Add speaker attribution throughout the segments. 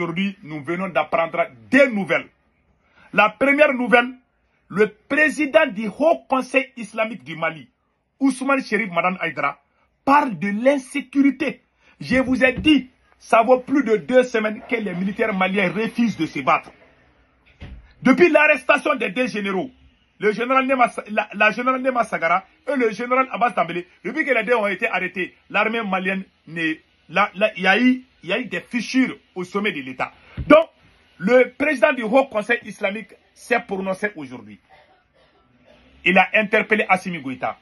Speaker 1: aujourd'hui, nous venons d'apprendre deux nouvelles. La première nouvelle, le président du Haut Conseil islamique du Mali, Ousmane Chérif Madan Aïdara, parle de l'insécurité. Je vous ai dit, ça vaut plus de 2 semaines que les militaires maliens refusent de se battre. Depuis l'arrestation des deux généraux, le général la générale Nema Sagara et le général Abbas Dambélé, depuis que les deux ont été arrêtés, l'armée malienne, il y a eu des fissures au sommet de l'État. Donc, le président du Haut Conseil islamique s'est prononcé aujourd'hui. Il a interpellé Assimi Goïta.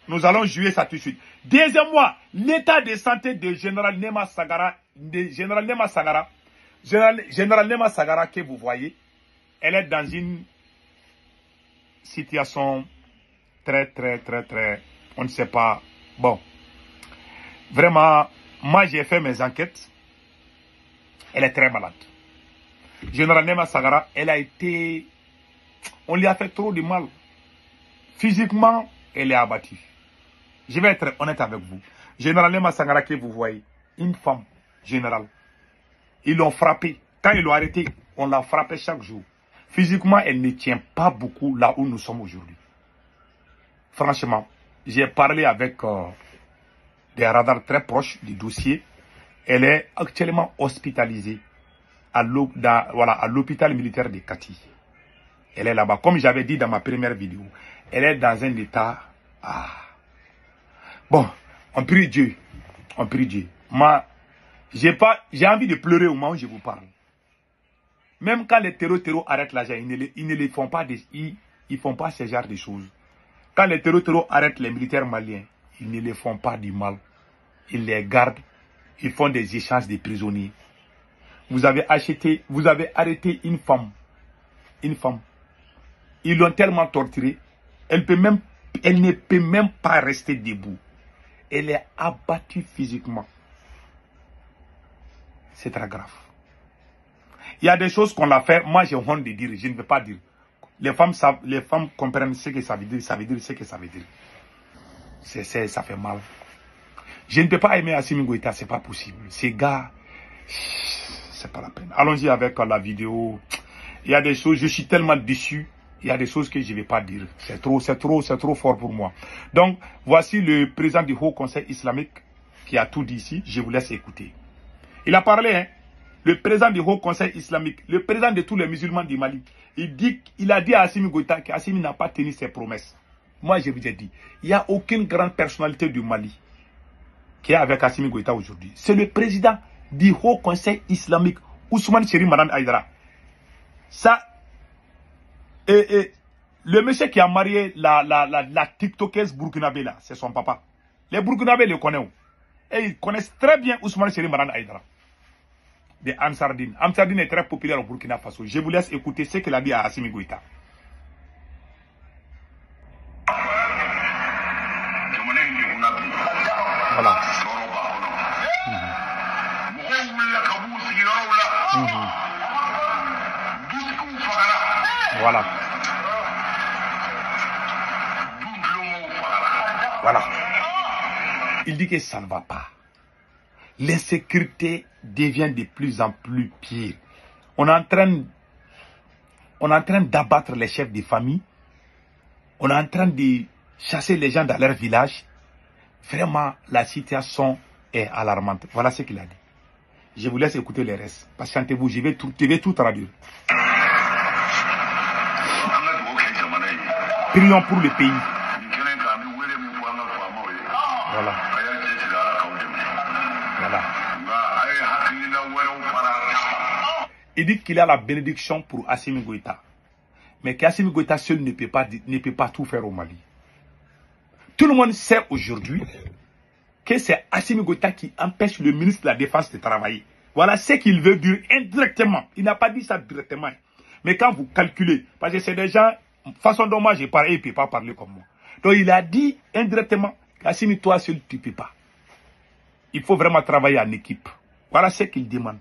Speaker 1: Nous allons jouer ça tout de suite. Deuxième mois, l'état de santé de général Nema Sagara, général Nema Sagara que vous voyez, elle est dans une situation très, on ne sait pas. Bon, vraiment, moi j'ai fait mes enquêtes. Elle est très malade. Général Nema Sagara, elle a été... On lui a fait trop de mal. Physiquement, elle est abattue. Je vais être honnête avec vous. Général Nema Sagara que vous voyez, une femme générale. Ils l'ont frappée. Quand ils l'ont arrêtée, on l'a frappée chaque jour. Physiquement, elle ne tient pas beaucoup là où nous sommes aujourd'hui. Franchement, j'ai parlé avec des radars très proches du dossier. Elle est actuellement hospitalisée à l'hôpital militaire de Kati. Elle est là-bas. Comme j'avais dit dans ma première vidéo, elle est dans un état... Bon, on prie Dieu. On prie Dieu. Moi, j'ai envie de pleurer au moment où je vous parle. Même quand les terreaux arrêtent l'argent, ils ne font pas ce genre de choses. Quand les terreaux arrêtent les militaires maliens, ils ne les font pas du mal. Ils les gardent. Ils font des échanges de prisonniers. Vous avez arrêté une femme. Une femme. Ils l'ont tellement torturée. Elle ne peut même pas rester debout. Elle est abattue physiquement. C'est très grave. Il y a des choses qu'on a fait. Moi, j'ai honte de dire. Je ne veux pas dire. Les femmes comprennent ce que ça veut dire. Ça veut dire ce que ça veut dire. Ça fait mal. Je ne peux pas aimer Assimi Goïta. C'est pas possible. Ces gars, c'est pas la peine. Allons-y avec la vidéo. Il y a des choses. Je suis tellement déçu. Il y a des choses que je ne vais pas dire. C'est trop fort pour moi. Donc, voici le président du Haut Conseil islamique qui a tout dit ici. Je vous laisse écouter. Il a parlé, hein. Le président du Haut Conseil islamique, le président de tous les musulmans du Mali, il a dit à Assimi Goïta qu'Assimi n'a pas tenu ses promesses. Moi, je vous ai dit, il n'y a aucune grande personnalité du Mali qui est avec Assimi Goïta aujourd'hui. C'est le président du Haut Conseil islamique, Ousmane Chérif Madan Aïdara. Ça, le monsieur qui a marié la TikTokeuse burkinabé là, c'est son papa. Les Burkinabés le connaissent. Et ils connaissent très bien Ousmane Chérif Madan Aïdara. De Ansardine. Ansardine est très populaire au Burkina Faso. Je vous laisse écouter ce qu'il a dit à Assimi Goïta. Voilà. Voilà. Voilà. Il dit que ça ne va pas. L'insécurité devient de plus en plus pire. On est en train d'abattre les chefs de famille. On est en train de chasser les gens dans leur village. Vraiment, la situation est alarmante. Voilà ce qu'il a dit. Je vous laisse écouter les restes. Patientez-vous, je vais tout traduire. Prions pour le pays. Voilà. Voilà. Il dit qu'il a la bénédiction pour Assimi Goïta. Mais qu'Assimi Goïta seul ne peut pas tout faire au Mali. Tout le monde sait aujourd'hui que c'est Assimi Goïta qui empêche le ministre de la Défense de travailler. Voilà ce qu'il veut dire indirectement. Il n'a pas dit ça directement. Mais quand vous calculez, parce que c'est des gens, façon dont moi j'ai parlé, il ne peut pas parler comme moi. Donc il a dit indirectement, Assimi, toi seul, tu ne peux pas. Il faut vraiment travailler en équipe. Voilà ce qu'il demande.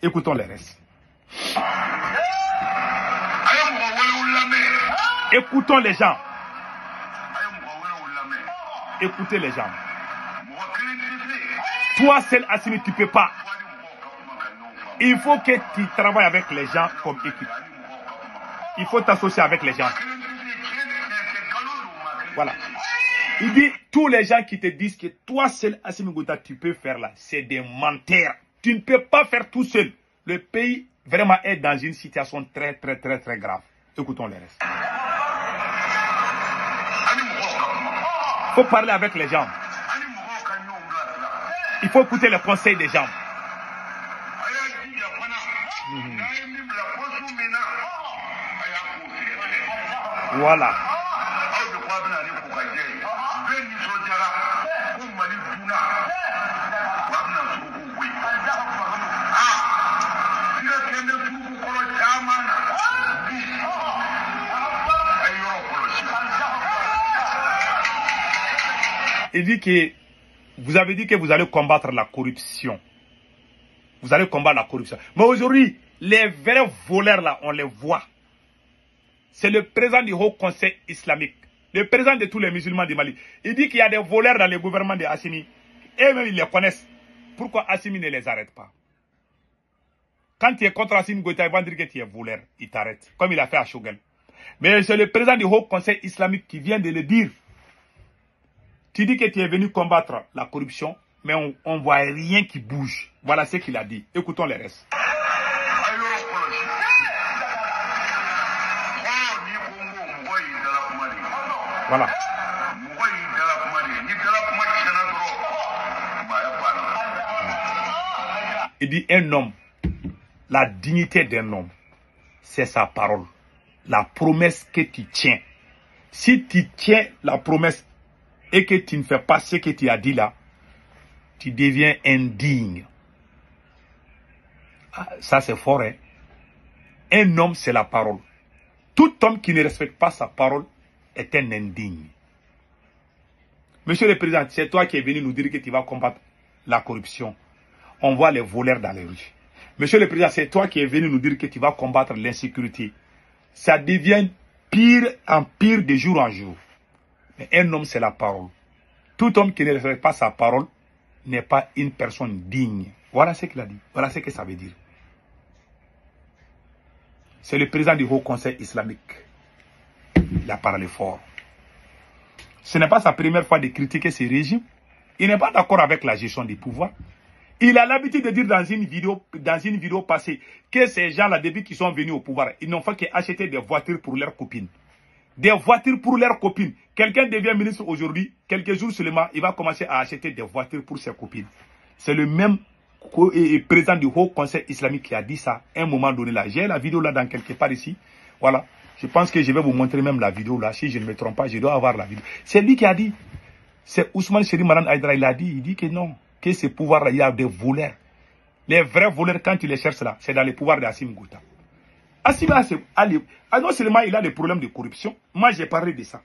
Speaker 1: Écoutons les restes. Écoutons les gens. Écoutez les gens. Toi seul, Assimi, tu ne peux pas. Il faut que tu travailles avec les gens comme équipe. Il faut t'associer avec les gens. Voilà. Il dit, tous les gens qui te disent que toi seul, Assimi Goïta, tu peux faire là, c'est des menteurs. Tu ne peux pas faire tout seul. Le pays vraiment est dans une situation très grave. Écoutons les restes. Il faut parler avec les gens. Il faut écouter les conseils des gens. Voilà. Il dit que vous avez dit que vous allez combattre la corruption. Vous allez combattre la corruption. Mais aujourd'hui, les vrais voleurs là, on les voit. C'est le président du Haut Conseil islamique, le président de tous les musulmans du Mali. Il dit qu'il y a des voleurs dans le gouvernement de Assimi. Et même ils les connaissent. Pourquoi Assimi ne les arrête pas? Quand tu es contre Assimi Goïta, ils vont dire que tu es voleur. Il t'arrête. Comme il a fait à Choguel. Mais c'est le président du Haut Conseil islamique qui vient de le dire. Tu dis que tu es venu combattre la corruption, mais on ne voit rien qui bouge. Voilà ce qu'il a dit. Écoutons les restes. Voilà. Il dit un homme, la dignité d'un homme, c'est sa parole. La promesse que tu tiens. Si tu tiens la promesse et que tu ne fais pas ce que tu as dit là, tu deviens indigne. Ah, ça c'est fort, hein. Un homme, c'est la parole. Tout homme qui ne respecte pas sa parole est un indigne. Monsieur le Président, c'est toi qui es venu nous dire que tu vas combattre la corruption. On voit les voleurs dans les rues. Monsieur le Président, c'est toi qui es venu nous dire que tu vas combattre l'insécurité. Ça devient pire en pire de jour en jour. Mais un homme, c'est la parole. Tout homme qui ne respecte pas sa parole n'est pas une personne digne. Voilà ce qu'il a dit. Voilà ce que ça veut dire. C'est le président du Haut Conseil islamique. Il a parlé fort. Ce n'est pas sa première fois de critiquer ce régime. Il n'est pas d'accord avec la gestion du pouvoir. Il a l'habitude de dire dans une vidéo passée que ces gens-là, depuis qu'ils sont venus au pouvoir, ils n'ont fait qu'acheter des voitures pour leurs copines. Des voitures pour leurs copines. Quelqu'un devient ministre aujourd'hui, quelques jours seulement, il va commencer à acheter des voitures pour ses copines. C'est le même président du Haut Conseil islamique qui a dit ça à un moment donné là. J'ai la vidéo là dans quelque part ici. Voilà. Je pense que je vais vous montrer même la vidéo là. Si je ne me trompe pas, je dois avoir la vidéo. C'est lui qui a dit. C'est Ousmane Seri Maran Aïdara, il a dit. Il dit que non. Que ce pouvoir là, il y a des voleurs. Les vrais voleurs, quand tu les cherches là, c'est dans les pouvoirs d'Assimi Goïta. Assimi, non seulement il a des problèmes de corruption. Moi, j'ai parlé de ça.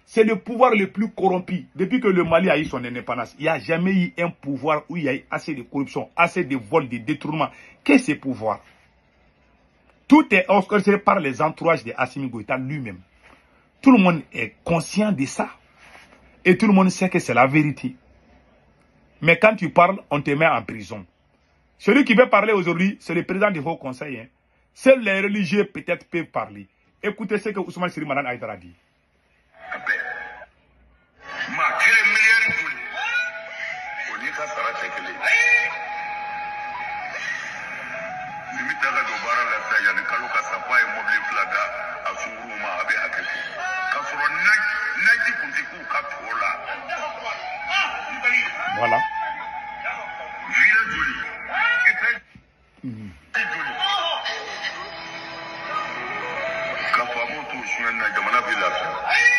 Speaker 1: C'est le pouvoir le plus corrompu. Depuis que le Mali a eu son indépendance, il n'y a jamais eu un pouvoir où il y a eu assez de corruption, assez de vols, de détournements. Qu'est-ce que ce pouvoir? Tout est orchestré par les entourages de Assimi Goïta lui-même. Tout le monde est conscient de ça. Et tout le monde sait que c'est la vérité. Mais quand tu parles, on te met en prison. Celui qui veut parler aujourd'hui, c'est le président du Haut Conseil. Hein. Seuls les religieux peut-être peuvent parler. Écoutez ce que Ousmane Seri Maran Aïdara dit. Voilà.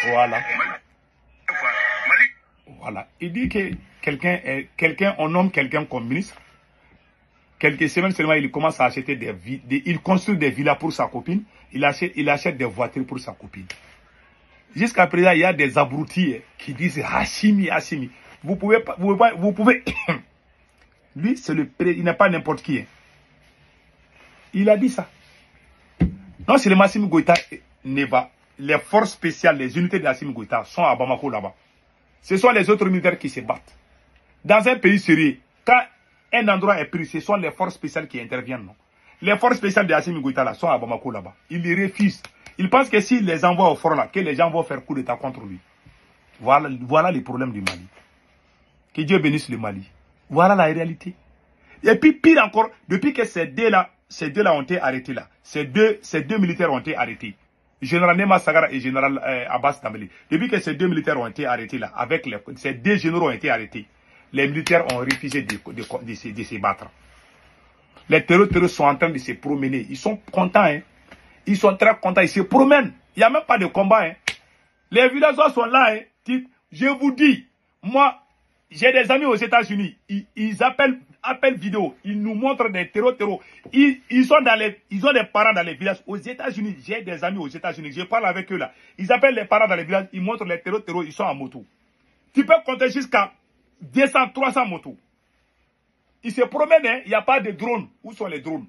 Speaker 1: Voilà. Voilà. Il dit que on nomme quelqu'un comme ministre. Quelques semaines seulement, il commence à acheter il construit des villas pour sa copine. Il achète des voitures pour sa copine. Jusqu'à présent, il y a des abrutis qui disent Assimi, Assimi. Vous pouvez. Lui, il n'est pas n'importe qui. Il a dit ça. Non, c'est le Assimi Goïta Neva. Les forces spéciales, les unités d'Assimi Goïta sont à Bamako là-bas. Ce sont les autres militaires qui se battent. Dans un pays sérieux, quand un endroit est pris, ce sont les forces spéciales qui interviennent. Non? Les forces spéciales de Assimi Goïta là, sont à Bamako là-bas. Ils les refusent. Ils pensent que s'ils les envoient au front là, que les gens vont faire coup d'état contre lui. Voilà les problèmes du Mali. Que Dieu bénisse le Mali. Voilà la réalité. Et puis pire encore, depuis que ces deux-là ont été arrêtés là, ces deux militaires ont été arrêtés. Général Nema Sagara et général Abbas Tambeli. Depuis que ces deux militaires ont été arrêtés là, ces deux généraux ont été arrêtés, les militaires ont refusé de se battre. Les terroristes sont en train de se promener. Ils sont contents, hein. Ils sont très contents, ils se promènent. Il n'y a même pas de combat, hein. Les villageois sont là, hein. Je vous dis, moi, j'ai des amis aux États-Unis. Ils appellent vidéo. Ils nous montrent des terreaux. Ils ont des parents dans les villages. Aux États-Unis, j'ai des amis aux États-Unis. Je parle avec eux là. Ils appellent les parents dans les villages. Ils montrent les terreaux. Ils sont en moto. Tu peux compter jusqu'à 200, 300 motos. Ils se promènent, hein. Il n'y a pas de drones. Où sont les drones?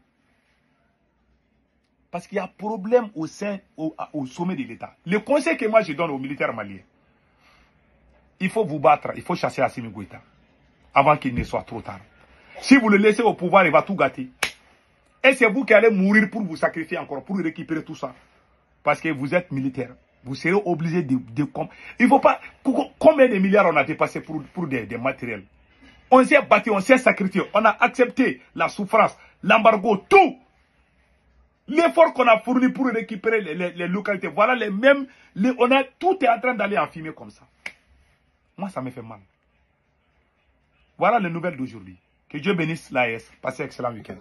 Speaker 1: Parce qu'il y a problème au sommet de l'État. Le conseil que moi je donne aux militaires maliens, il faut vous battre, il faut chasser Assimi Goïta avant qu'il ne soit trop tard. Si vous le laissez au pouvoir, il va tout gâter. Et c'est vous qui allez mourir pour vous sacrifier encore, pour récupérer tout ça. Parce que vous êtes militaire. Vous serez obligé de il faut pas... Combien de milliards on a dépassé pour des matériels? On s'est battu, on s'est sacrifié, on a accepté la souffrance, l'embargo, tout. L'effort qu'on a fourni pour récupérer les localités, voilà les mêmes... tout est en train d'aller en fumée comme ça. Moi, ça me fait mal. Voilà les nouvelles d'aujourd'hui. Que Dieu bénisse l'AS. Passez un excellent week-end.